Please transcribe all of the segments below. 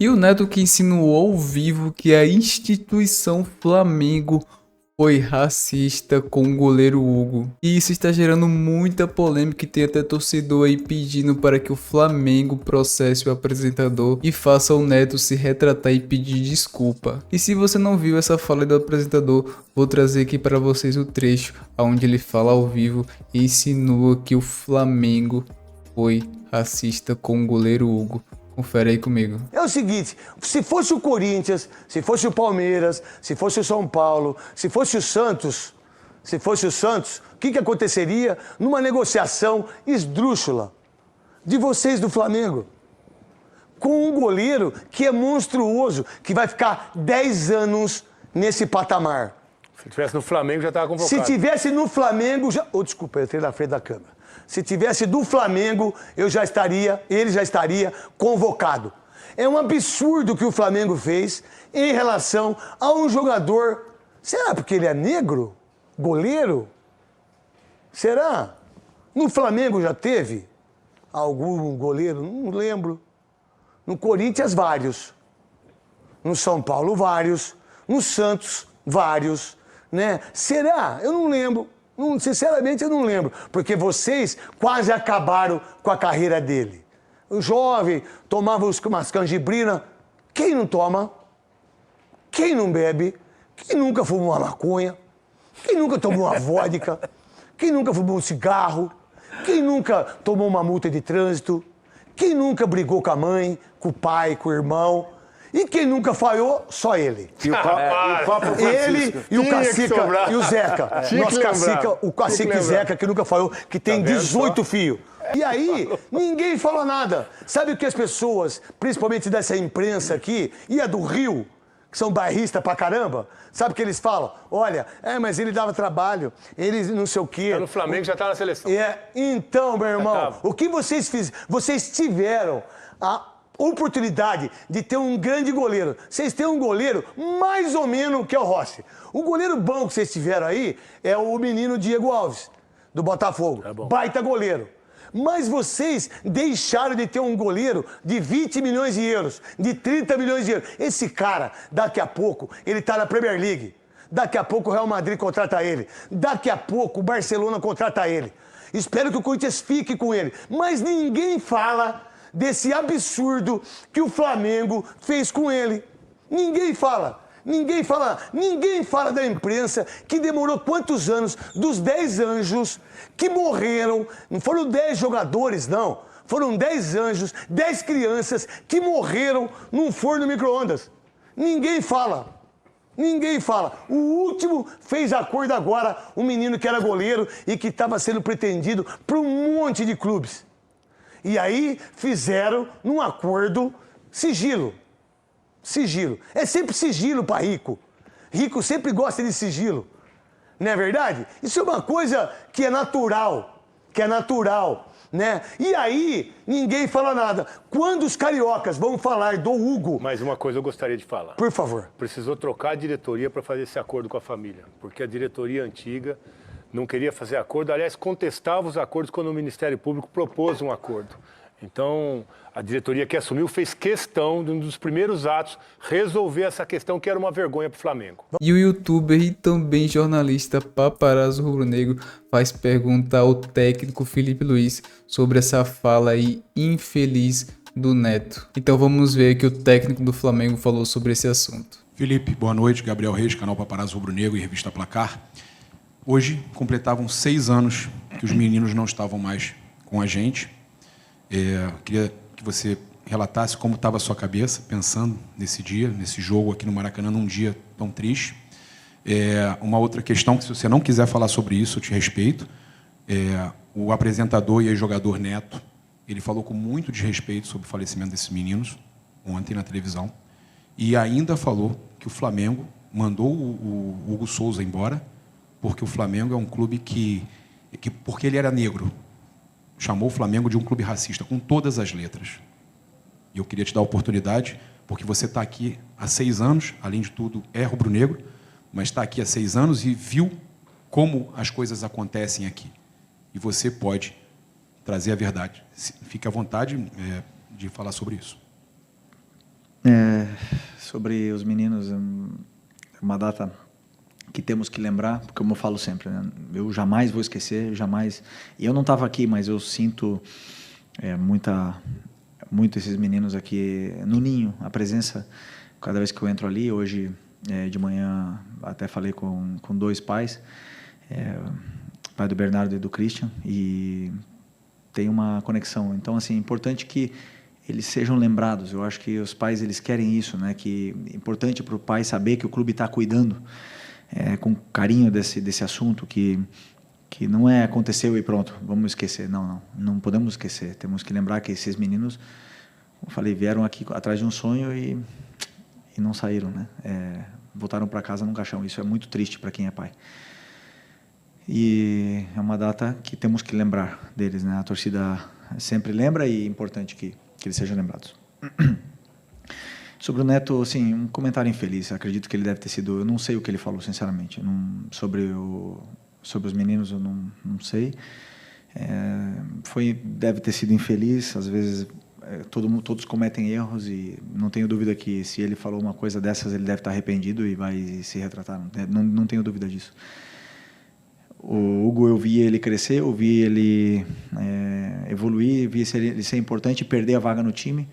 E o Neto que insinuou ao vivo que a instituição Flamengo foi racista com o goleiro Hugo. E isso está gerando muita polêmica e tem até torcedor aí pedindo para que o Flamengo processe o apresentador e faça o Neto se retratar e pedir desculpa. E se você não viu essa fala do apresentador, vou trazer aqui para vocês o trecho onde ele fala ao vivo e insinua que o Flamengo foi racista com o goleiro Hugo. Confere aí comigo. É o seguinte, se fosse o Corinthians, se fosse o Palmeiras, se fosse o São Paulo, se fosse o Santos, o que aconteceria numa negociação esdrúxula de vocês do Flamengo? Com um goleiro que é monstruoso, que vai ficar 10 anos nesse patamar. Se tivesse no Flamengo, já estava convocado. Se tivesse no Flamengo, já... Oh, desculpa, eu entrei na frente da câmera. Se tivesse do Flamengo, ele já estaria convocado. É um absurdo o que o Flamengo fez em relação a um jogador. Será porque ele é negro? Goleiro? Será? No Flamengo já teve algum goleiro? Não lembro. No Corinthians, vários. No São Paulo, vários. No Santos, vários. Né? Será? Eu não lembro. Sinceramente, eu não lembro. Porque vocês quase acabaram com a carreira dele. O jovem tomava umas canjibrinas. Quem não toma? Quem não bebe? Quem nunca fumou uma maconha? Quem nunca tomou uma vodka? Quem nunca fumou um cigarro? Quem nunca tomou uma multa de trânsito? Quem nunca brigou com a mãe, com o pai, com o irmão? E quem nunca falhou, só ele. E o Papa ele e o Cacica e o Zeca. Nosso Cacica, o Cacique Zeca, que nunca falou, que tem 18 fios. E aí, ninguém falou nada. Sabe o que as pessoas, principalmente dessa imprensa aqui, e a do Rio, que são bairristas pra caramba, sabe o que eles falam? Olha, mas ele dava trabalho, ele não sei o quê. Tá no Flamengo, já tá na seleção. Então, meu irmão, o que vocês fizeram? Vocês tiveram a oportunidade de ter um grande goleiro. Vocês têm um goleiro mais ou menos que é o Rossi. O goleiro bom que vocês tiveram aí é o menino Diego Alves, do Botafogo. É bom. Baita goleiro. Mas vocês deixaram de ter um goleiro de 20 milhões de euros, de 30 milhões de euros. Esse cara, daqui a pouco, ele tá na Premier League. Daqui a pouco o Real Madrid contrata ele. Daqui a pouco o Barcelona contrata ele. Espero que o Corinthians fique com ele. Mas ninguém fala desse absurdo que o Flamengo fez com ele. Ninguém fala. Ninguém fala da imprensa que demorou quantos anos dos 10 anjos que morreram. Não foram 10 jogadores, não. Foram 10 anjos, 10 crianças que morreram num forno micro-ondas. Ninguém fala. Ninguém fala. O último fez acordo agora, um menino que era goleiro e que estava sendo pretendido por um monte de clubes. E aí fizeram num acordo sigilo. Sigilo. É sempre sigilo para rico. Rico sempre gosta de sigilo. Não é verdade? Isso é uma coisa que é natural. Né? E aí, ninguém fala nada. Quando os cariocas vão falar do Hugo... Mas uma coisa eu gostaria de falar. Por favor. Precisou trocar a diretoria para fazer esse acordo com a família. Porque a diretoria antiga não queria fazer acordo. Aliás, contestava os acordos quando o Ministério Público propôs um acordo. Então, a diretoria que assumiu fez questão, de um dos primeiros atos, resolver essa questão que era uma vergonha para o Flamengo. E o youtuber e também jornalista Paparazzo Rubro-Negro faz pergunta ao técnico Felipe Luiz sobre essa fala aí infeliz do Neto. Então vamos ver o que o técnico do Flamengo falou sobre esse assunto. Felipe, boa noite. Gabriel Reis, canal Paparazzo Rubro-Negro e revista Placar. Hoje completavam 6 anos que os meninos não estavam mais com a gente. Queria que você relatasse como estava a sua cabeça pensando nesse dia, nesse jogo aqui no Maracanã, num dia tão triste. Uma outra questão, que se você não quiser falar sobre isso, eu te respeito. O apresentador e ex-jogador Neto, ele falou com muito desrespeito sobre o falecimento desses meninos, ontem na televisão, e ainda falou que o Flamengo mandou o Hugo Souza embora, porque o Flamengo é um clube porque ele era negro. Chamou o Flamengo de um clube racista, com todas as letras. E eu queria te dar a oportunidade, porque você está aqui há 6 anos, além de tudo, é rubro-negro, mas está aqui há 6 anos e viu como as coisas acontecem aqui. E você pode trazer a verdade. Fique à vontade de falar sobre isso. sobre os meninos, uma data que temos que lembrar, porque como eu falo sempre, né? Eu jamais vou esquecer, jamais. E eu não estava aqui, mas eu sinto muito esses meninos aqui no ninho, a presença, cada vez que eu entro ali. Hoje, de manhã, até falei com 2 pais, o pai do Bernardo e do Christian, e tem uma conexão. Então, assim, é importante que eles sejam lembrados. Eu acho que os pais, eles querem isso, né? Que é importante para o pai saber que o clube está cuidando com carinho desse assunto, que não aconteceu e pronto, vamos esquecer. Não podemos esquecer. Temos que lembrar que esses meninos, como eu falei, vieram aqui atrás de um sonho e não saíram, né? Voltaram para casa num caixão. Isso é muito triste para quem é pai. E é uma data que temos que lembrar deles, né? A torcida sempre lembra e é importante que eles sejam lembrados. Sobre o Neto, assim, um comentário infeliz. Acredito que ele deve ter sido... Eu não sei o que ele falou, sinceramente. Sobre os meninos, eu não sei. Deve ter sido infeliz. Às vezes, todos cometem erros e não tenho dúvida que se ele falou uma coisa dessas, ele deve estar arrependido e vai se retratar. Não tenho dúvida disso. O Hugo, eu vi ele crescer, eu vi ele evoluir, vi ele ser importante e perder a vaga no time.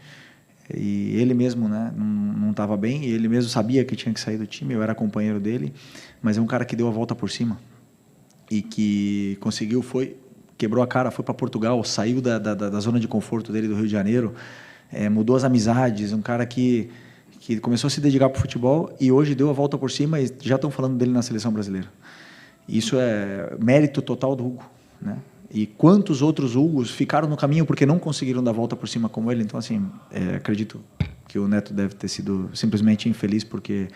E ele mesmo, né, não estava bem, e ele mesmo sabia que tinha que sair do time. Eu era companheiro dele, mas é um cara que deu a volta por cima e que conseguiu, quebrou a cara, foi para Portugal, saiu da zona de conforto dele do Rio de Janeiro, mudou as amizades, um cara que começou a se dedicar para o futebol e hoje deu a volta por cima e já estão falando dele na seleção brasileira. Isso é mérito total do Hugo, né? E quantos outros Hugos ficaram no caminho porque não conseguiram dar a volta por cima como ele. Então, assim, acredito que o Neto deve ter sido simplesmente infeliz porque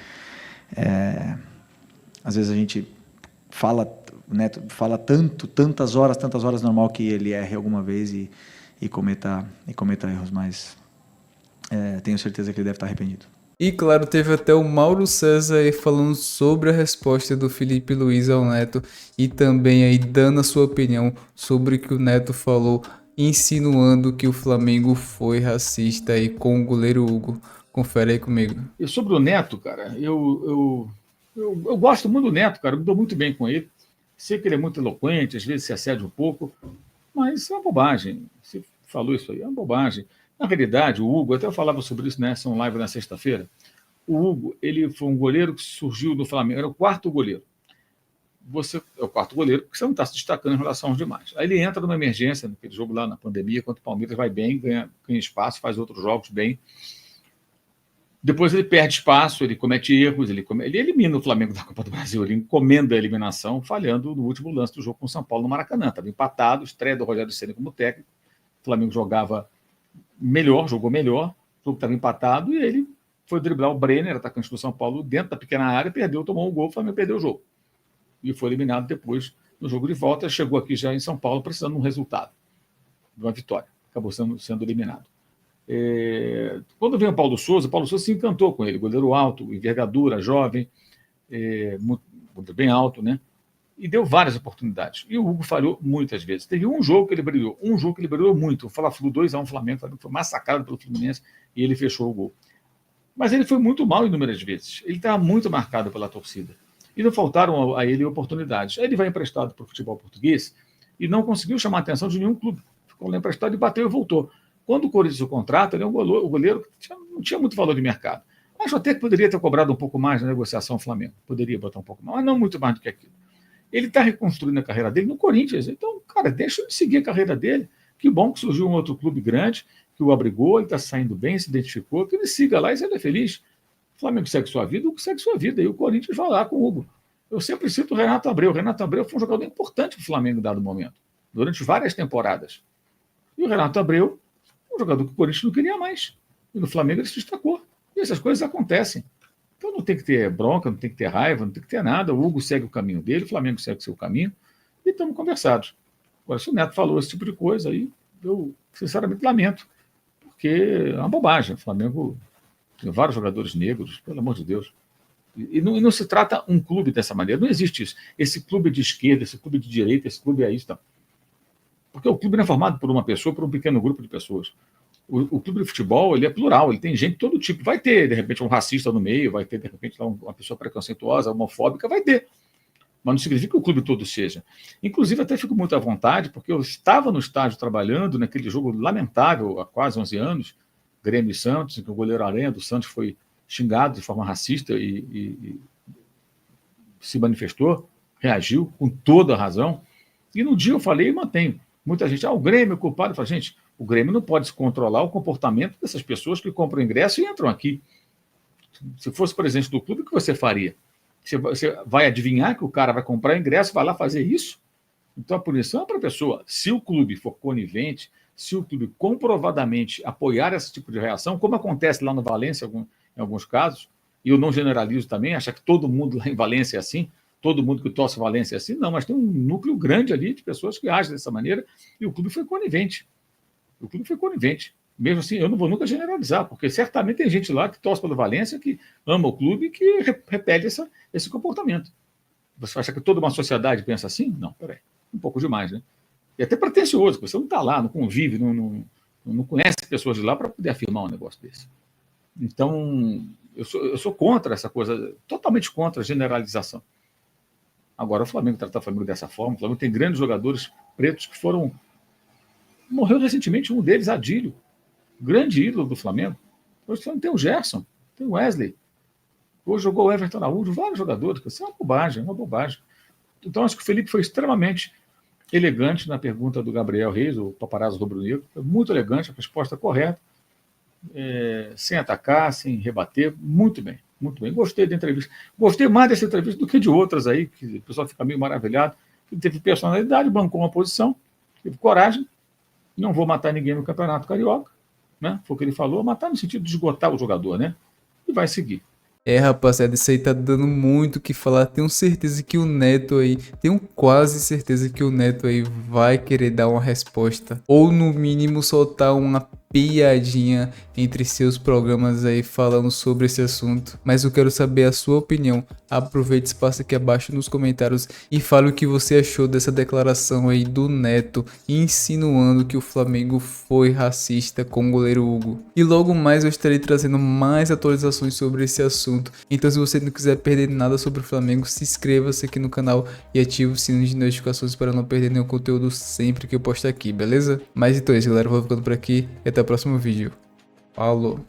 às vezes a gente o Neto fala tantas horas normal que ele erre alguma vez e cometa erros, mas tenho certeza que ele deve estar arrependido. E claro, teve até o Mauro César aí falando sobre a resposta do Felipe Luiz ao Neto e também aí dando a sua opinião sobre o que o Neto falou, insinuando que o Flamengo foi racista aí com o goleiro Hugo. Confere aí comigo. E sobre o Neto, cara, eu gosto muito do Neto, cara, eu me dou muito bem com ele. Sei que ele é muito eloquente, às vezes se excede um pouco, mas é uma bobagem. Você falou isso aí, é uma bobagem. Na realidade, o Hugo, até eu falava sobre isso nessa live na sexta-feira, o Hugo, ele foi um goleiro que surgiu do Flamengo, era o 4º goleiro. Você é o 4º goleiro porque você não está se destacando em relação aos demais. Aí ele entra numa emergência, naquele jogo lá na pandemia, quando o Palmeiras vai bem, ganha espaço, faz outros jogos bem. Depois ele perde espaço, ele comete erros, ele elimina o Flamengo da Copa do Brasil, ele encomenda a eliminação, falhando no último lance do jogo com o São Paulo no Maracanã. Estava empatado, estreia do Rogério Ceni como técnico, o Flamengo jogava melhor, jogou melhor, o jogo estava empatado e ele foi driblar o Brenner, atacante do São Paulo, dentro da pequena área, perdeu, tomou um gol, o Flamengo perdeu o jogo. E foi eliminado depois no jogo de volta, chegou aqui já em São Paulo precisando de um resultado, de uma vitória, acabou sendo eliminado. Quando veio o Paulo Souza se encantou com ele, goleiro alto, envergadura, jovem, bem alto, né? E deu várias oportunidades. E o Hugo falhou muitas vezes. Teve um jogo que ele brilhou muito. O Fla-Flu 2-1 Flamengo, foi massacrado pelo Fluminense e ele fechou o gol. Mas ele foi muito mal inúmeras vezes. Ele estava muito marcado pela torcida. E não faltaram a ele oportunidades. Aí ele vai emprestado para o futebol português e não conseguiu chamar a atenção de nenhum clube. Ficou lá emprestado e bateu e voltou. Quando o Corinthians o contrata, ele é um goleiro que não tinha muito valor de mercado. Acho até que poderia ter cobrado um pouco mais na negociação Flamengo. Poderia botar um pouco mais, mas não muito mais do que aquilo. Ele está reconstruindo a carreira dele no Corinthians. Então, cara, deixa ele seguir a carreira dele. Que bom que surgiu um outro clube grande, que o abrigou, ele está saindo bem, se identificou, que ele siga lá e seja feliz. O Flamengo segue sua vida, o Hugo segue sua vida. E o Corinthians vai lá com o Hugo. Eu sempre cito o Renato Abreu. O Renato Abreu foi um jogador importante para o Flamengo em dado momento, durante várias temporadas. E o Renato Abreu, um jogador que o Corinthians não queria mais. E no Flamengo ele se destacou. E essas coisas acontecem. Então não tem que ter bronca, não tem que ter raiva, não tem que ter nada. O Hugo segue o caminho dele, o Flamengo segue o seu caminho e estamos conversados. Agora, se o Neto falou esse tipo de coisa, aí eu sinceramente lamento, porque é uma bobagem. O Flamengo tem vários jogadores negros, pelo amor de Deus. E não se trata um clube dessa maneira, não existe isso. Esse clube de esquerda, esse clube de direita, esse clube é isso. Não. Porque o clube não é formado por uma pessoa, por um pequeno grupo de pessoas. o clube de futebol, ele é plural, ele tem gente de todo tipo. Vai ter, de repente, um racista no meio, vai ter, de repente, lá uma pessoa preconceituosa, homofóbica, vai ter. Mas não significa que o clube todo seja. Inclusive, até fico muito à vontade, porque eu estava no estádio trabalhando naquele jogo lamentável, há quase 11 anos, Grêmio e Santos, em que o goleiro Aranha do Santos foi xingado de forma racista e se manifestou, reagiu com toda a razão. E no dia eu falei e mantenho. Muita gente, o Grêmio é culpado. Eu falo, gente, o Grêmio não pode controlar o comportamento dessas pessoas que compram ingresso e entram aqui. Se fosse presidente do clube, o que você faria? Você vai adivinhar que o cara vai comprar ingresso, vai lá fazer isso? Então a punição é para a pessoa. Se o clube for conivente, se o clube comprovadamente apoiar esse tipo de reação, como acontece lá no Valência em alguns casos, e eu não generalizo também, achar que todo mundo lá em Valência é assim, todo mundo que torce Valência é assim, não, mas tem um núcleo grande ali de pessoas que agem dessa maneira e o clube foi conivente. O clube foi conivente. Mesmo assim, eu não vou nunca generalizar, porque certamente tem gente lá que torce pelo Valência, que ama o clube e que repele esse comportamento. Você acha que toda uma sociedade pensa assim? Não, peraí. Um pouco demais, né? E até pretencioso, porque você não está lá, não convive, não conhece pessoas de lá para poder afirmar um negócio desse. Então, eu sou contra essa coisa, totalmente contra a generalização. Agora, o Flamengo trata o Flamengo dessa forma. O Flamengo tem grandes jogadores pretos que foram... Morreu recentemente um deles, Adílio, grande ídolo do Flamengo. Hoje tem o Gerson, tem o Wesley. Hoje jogou o Everton Araújo, vários jogadores. Isso é uma bobagem, uma bobagem. Então, acho que o Felipe foi extremamente elegante na pergunta do Gabriel Reis, o paparazzo rubro-negro. Foi muito elegante, a resposta correta, sem atacar, sem rebater. Muito bem, muito bem. Gostei da entrevista. Gostei mais dessa entrevista do que de outras aí, que o pessoal fica meio maravilhado. Ele teve personalidade, bancou uma posição, teve coragem. Não vou matar ninguém no Campeonato Carioca, né? Foi o que ele falou, matar no sentido de esgotar o jogador, né? E vai seguir. Rapaziada, isso aí tá dando muito o que falar. Tenho certeza que o Neto aí, tenho quase certeza que o Neto aí vai querer dar uma resposta. Ou no mínimo soltar uma piadinha entre seus programas aí falando sobre esse assunto. Mas eu quero saber a sua opinião. Aproveite esse espaço aqui abaixo nos comentários e fale o que você achou dessa declaração aí do Neto, insinuando que o Flamengo foi racista com o goleiro Hugo. E logo mais eu estarei trazendo mais atualizações sobre esse assunto. Então se você não quiser perder nada sobre o Flamengo, se inscreva-se aqui no canal e ative o sininho de notificações para não perder nenhum conteúdo sempre que eu postar aqui, beleza? Mas então é isso, galera. Eu vou ficando por aqui e até o próximo vídeo. Falou!